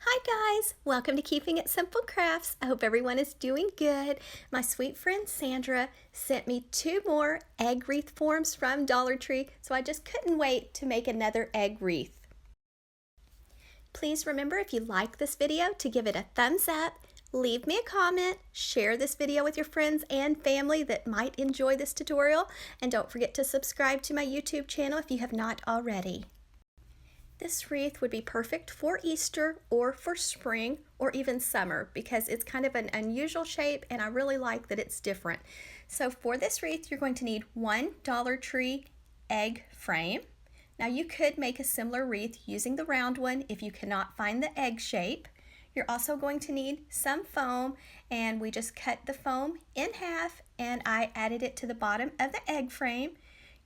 Hi guys, welcome to Keeping It Simple Crafts. I hope everyone is doing good. My sweet friend Sandra sent me 2 more egg wreath forms from Dollar Tree, so I just couldn't wait to make another egg wreath. Please remember, if you like this video, to give it a thumbs up, leave me a comment, share this video with your friends and family that might enjoy this tutorial, and don't forget to subscribe to my YouTube channel if you have not already. This wreath would be perfect for Easter or for spring or even summer because it's kind of an unusual shape and I really like that it's different. So for this wreath, you're going to need 1 Dollar Tree egg frame. Now you could make a similar wreath using the round one if you cannot find the egg shape. You're also going to need some foam, and we just cut the foam in half and I added it to the bottom of the egg frame.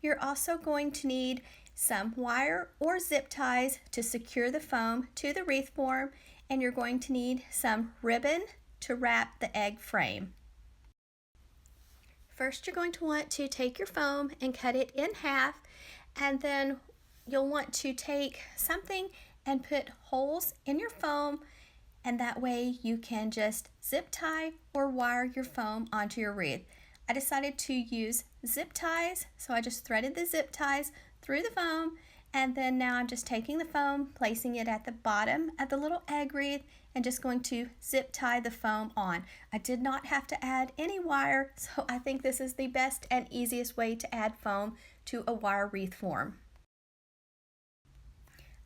You're also going to need some wire or zip ties to secure the foam to the wreath form, and you're going to need some ribbon to wrap the egg frame. First, you're going to want to take your foam and cut it in half, and then you'll want to take something and put holes in your foam, and that way you can just zip tie or wire your foam onto your wreath. I decided to use zip ties, so I just threaded the zip ties through the foam, and then now I'm just taking the foam, placing it at the bottom of the little egg wreath, and just going to zip tie the foam on. I did not have to add any wire, so I think this is the best and easiest way to add foam to a wire wreath form.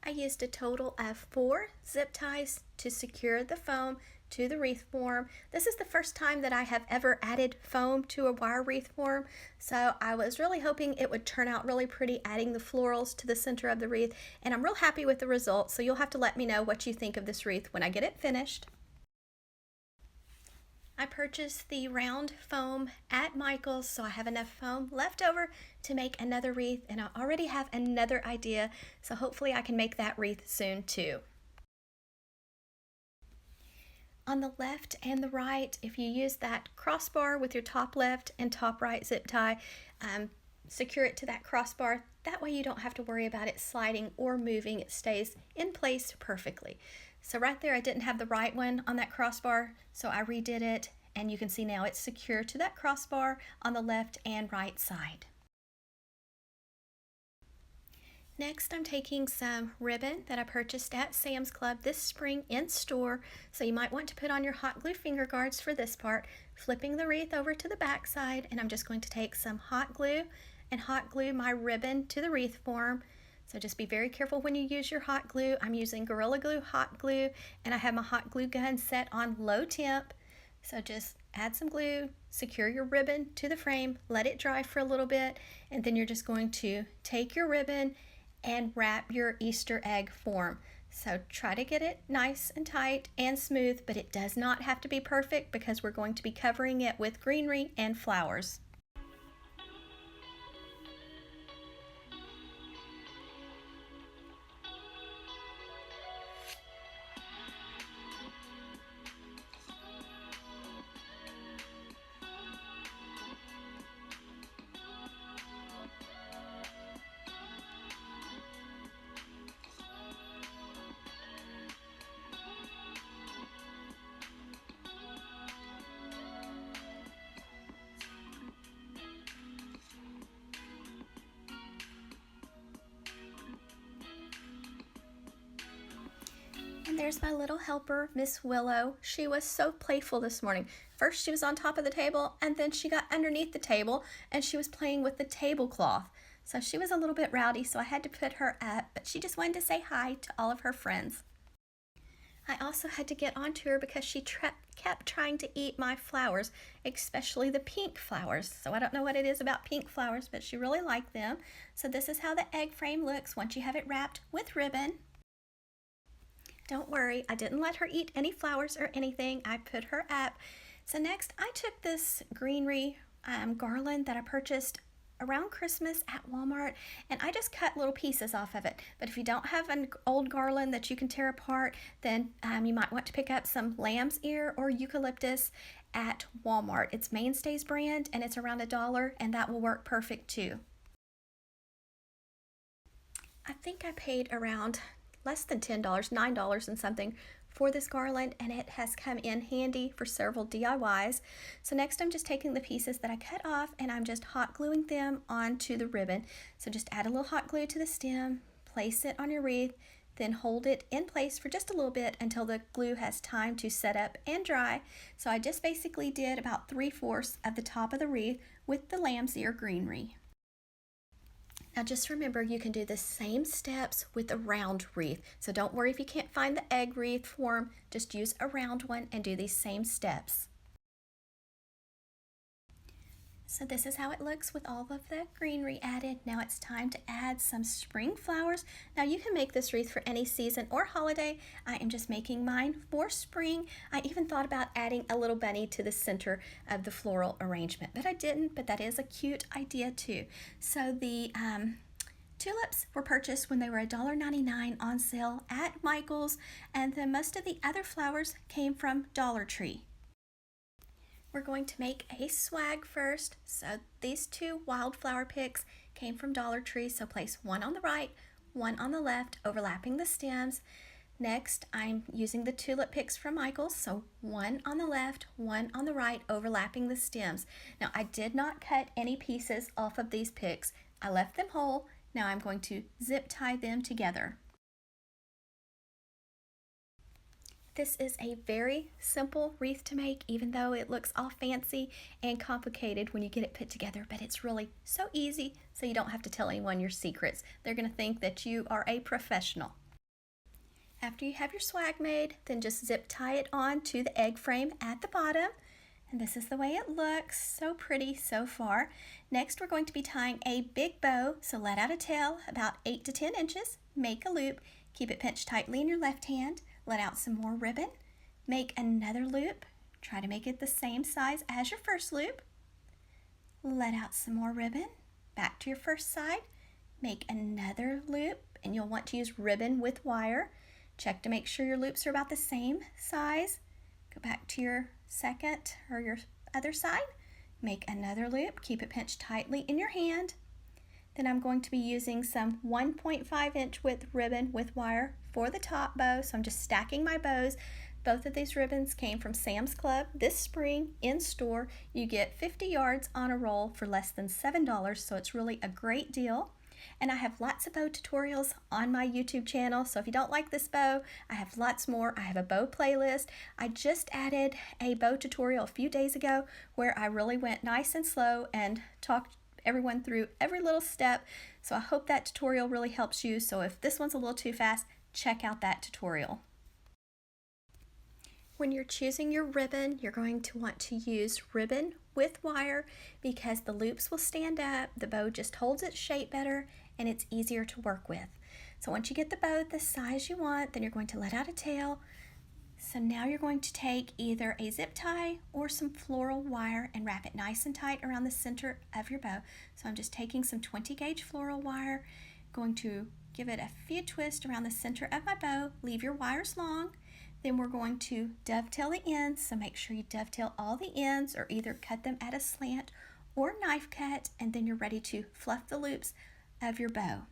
I used a total of 4 zip ties to secure the foam to the wreath form. This is the first time that I have ever added foam to a wire wreath form, so I was really hoping it would turn out really pretty adding the florals to the center of the wreath, and I'm real happy with the results, so you'll have to let me know what you think of this wreath when I get it finished. I purchased the round foam at Michael's, so I have enough foam left over to make another wreath, and I already have another idea, so hopefully I can make that wreath soon too. On the left and the right, if you use that crossbar with your top left and top right zip tie, secure it to that crossbar. That way you don't have to worry about it sliding or moving. It stays in place perfectly. So right there, I didn't have the right one on that crossbar, so I redid it, and you can see now it's secure to that crossbar on the left and right side. Next, I'm taking some ribbon that I purchased at Sam's Club this spring in store, so you might want to put on your hot glue finger guards for this part, flipping the wreath over to the back side, and I'm just going to take some hot glue and hot glue my ribbon to the wreath form. So just be very careful when you use your hot glue. I'm using Gorilla Glue hot glue, and I have my hot glue gun set on low temp. So just add some glue, secure your ribbon to the frame, let it dry for a little bit, and then you're just going to take your ribbon and wrap your Easter egg form. So try to get it nice and tight and smooth, but it does not have to be perfect because we're going to be covering it with greenery and flowers. And there's my little helper, Miss Willow. She was so playful this morning. First she was on top of the table, and then she got underneath the table and she was playing with the tablecloth. So she was a little bit rowdy, so I had to put her up, but she just wanted to say hi to all of her friends. I also had to get onto her because she kept trying to eat my flowers, especially the pink flowers. So I don't know what it is about pink flowers, but she really liked them. So this is how the egg frame looks once you have it wrapped with ribbon. Don't worry, I didn't let her eat any flowers or anything. I put her up. So next, I took this greenery garland that I purchased around Christmas at Walmart, and I just cut little pieces off of it. But if you don't have an old garland that you can tear apart, then you might want to pick up some lamb's ear or eucalyptus at Walmart. It's Mainstays brand, and it's around $1, and that will work perfect too. I think I paid around less than $10, $9 and something for this garland, and it has come in handy for several DIYs. So next I'm just taking the pieces that I cut off and I'm just hot gluing them onto the ribbon. So just add a little hot glue to the stem, place it on your wreath, then hold it in place for just a little bit until the glue has time to set up and dry. So I just basically did about 3/4 of the top of the wreath with the lamb's ear greenery. Now just remember, you can do the same steps with a round wreath. So don't worry if you can't find the egg wreath form, just use a round one and do these same steps. So this is how it looks with all of the greenery added. Now it's time to add some spring flowers. Now you can make this wreath for any season or holiday. I am just making mine for spring. I even thought about adding a little bunny to the center of the floral arrangement, but I didn't, but that is a cute idea too. So the tulips were purchased when they were $1.99 on sale at Michael's, and then most of the other flowers came from Dollar Tree. We're going to make a swag first. So these two wildflower picks came from Dollar Tree, so place one on the right, one on the left, overlapping the stems. Next, I'm using the tulip picks from Michael's, so one on the left, one on the right, overlapping the stems. Now I did not cut any pieces off of these picks. I left them whole. Now I'm going to zip tie them together. This is a very simple wreath to make, even though it looks all fancy and complicated when you get it put together, but it's really so easy, so you don't have to tell anyone your secrets. They're going to think that you are a professional. After you have your swag made, then just zip tie it on to the egg frame at the bottom. And this is the way it looks. So pretty so far. Next, we're going to be tying a big bow, so let out a tail about 8 to 10 inches, make a loop, keep it pinched tightly in your left hand, let out some more ribbon, make another loop, try to make it the same size as your first loop, let out some more ribbon, back to your first side, make another loop, and you'll want to use ribbon with wire. Check to make sure your loops are about the same size. Go back to your second or your other side, make another loop, keep it pinched tightly in your hand. Then I'm going to be using some 1.5 inch width ribbon with wire for the top bow, so I'm just stacking my bows. Both of these ribbons came from Sam's Club this spring in store. You get 50 yards on a roll for less than $7, so it's really a great deal. And I have lots of bow tutorials on my YouTube channel, so if you don't like this bow, I have lots more. I have a bow playlist. I just added a bow tutorial a few days ago where I really went nice and slow and talked everyone through every little step, so I hope that tutorial really helps you. So if this one's a little too fast, check out that tutorial. When you're choosing your ribbon, you're going to want to use ribbon with wire because the loops will stand up, the bow just holds its shape better, and it's easier to work with. So once you get the bow the size you want, then you're going to let out a tail. So now you're going to take either a zip tie or some floral wire and wrap it nice and tight around the center of your bow. So I'm just taking some 20 gauge floral wire, going to give it a few twists around the center of my bow, leave your wires long. Then we're going to dovetail the ends, so make sure you dovetail all the ends or either cut them at a slant or knife cut, and then you're ready to fluff the loops of your bow.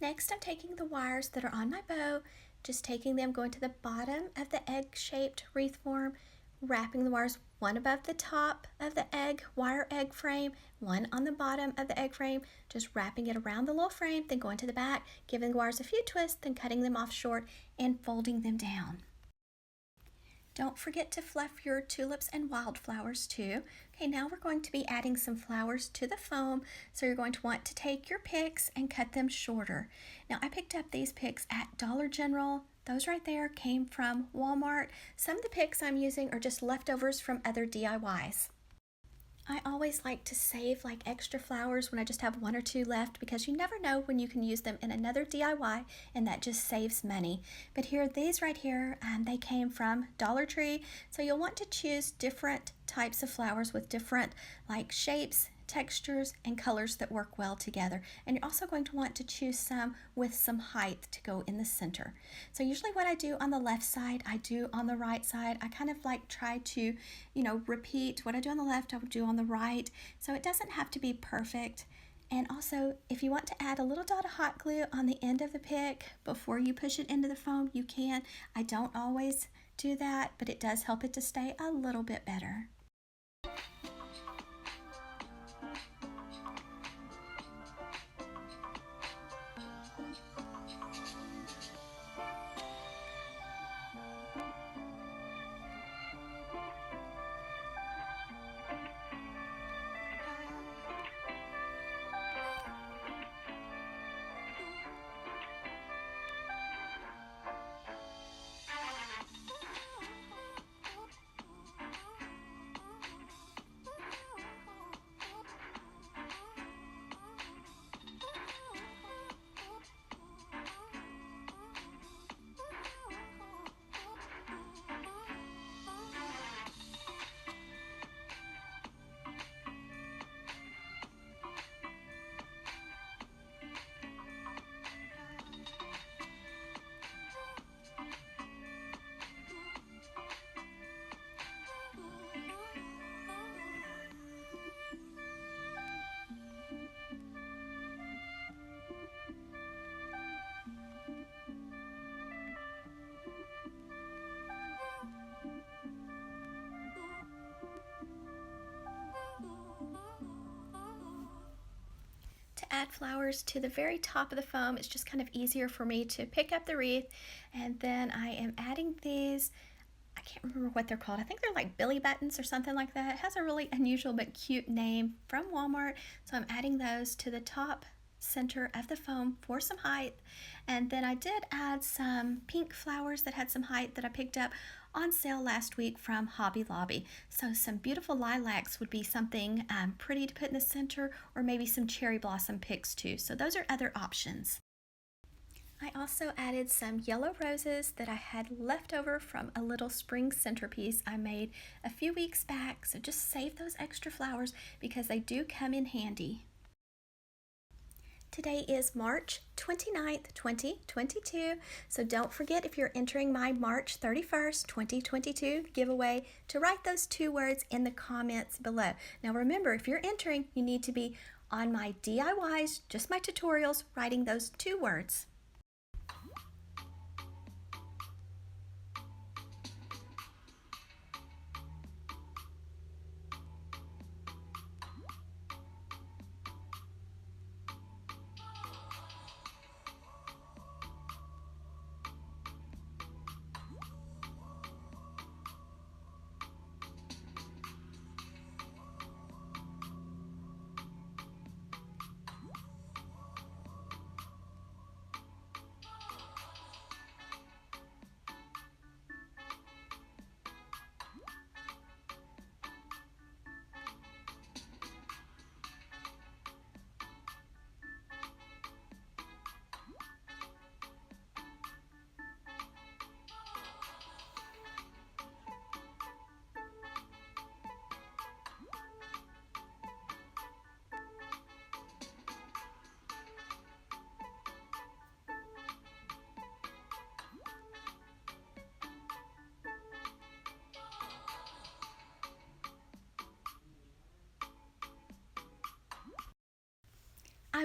Next, I'm taking the wires that are on my bow, just taking them, going to the bottom of the egg-shaped wreath form, wrapping the wires one above the top of the wire egg frame, one on the bottom of the egg frame, just wrapping it around the little frame, then going to the back, giving the wires a few twists, then cutting them off short and folding them down. Don't forget to fluff your tulips and wildflowers too. Okay, now we're going to be adding some flowers to the foam, so you're going to want to take your picks and cut them shorter. Now I picked up these picks at Dollar General. Those right there came from Walmart. Some of the picks I'm using are just leftovers from other DIYs. I always like to save like extra flowers when I just have one or two left, because you never know when you can use them in another DIY, and that just saves money. But here, these right here, they came from Dollar Tree, so you'll want to choose different types of flowers with different like shapes, textures, and colors that work well together. And you're also going to want to choose some with some height to go in the center. So usually what I do on the left side, I do on the right side. I kind of like try to, repeat what I do on the left, I would do on the right. So it doesn't have to be perfect. And also, if you want to add a little dot of hot glue on the end of the pick before you push it into the foam, you can. I don't always do that, but it does help it to stay a little bit better. To add flowers to the very top of the foam, it's just kind of easier for me to pick up the wreath, and then I am adding these, I can't remember what they're called. I think they're like billy buttons or something like that. It has a really unusual but cute name from Walmart. So I'm adding those to the top center of the foam for some height. And then I did add some pink flowers that had some height that I picked up on sale last week from Hobby Lobby. So some beautiful lilacs would be something pretty to put in the center, or maybe some cherry blossom picks too. So those are other options. I also added some yellow roses that I had left over from a little spring centerpiece I made a few weeks back. So just save those extra flowers because they do come in handy. Today is March 29th, 2022, so don't forget, if you're entering my March 31st, 2022 giveaway, to write those 2 words in the comments below. Now remember, if you're entering, you need to be on my DIYs, just my tutorials, writing those 2 words.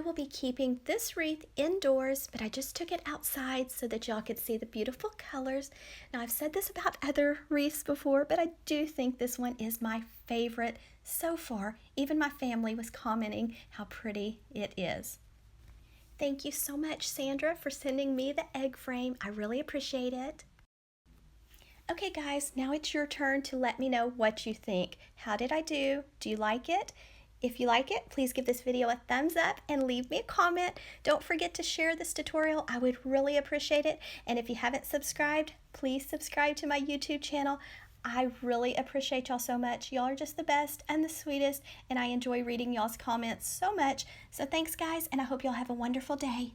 I will be keeping this wreath indoors, but I just took it outside so that y'all could see the beautiful colors. Now, I've said this about other wreaths before, but I do think this one is my favorite so far. Even my family was commenting how pretty it is. Thank you so much, Sandra, for sending me the egg frame. I really appreciate it. Okay guys, now it's your turn to let me know what you think. How did I do? Do you like it? If you like it, please give this video a thumbs up and leave me a comment. Don't forget to share this tutorial. I would really appreciate it. And if you haven't subscribed, please subscribe to my YouTube channel. I really appreciate y'all so much. Y'all are just the best and the sweetest, and I enjoy reading y'all's comments so much. So thanks guys, and I hope y'all have a wonderful day.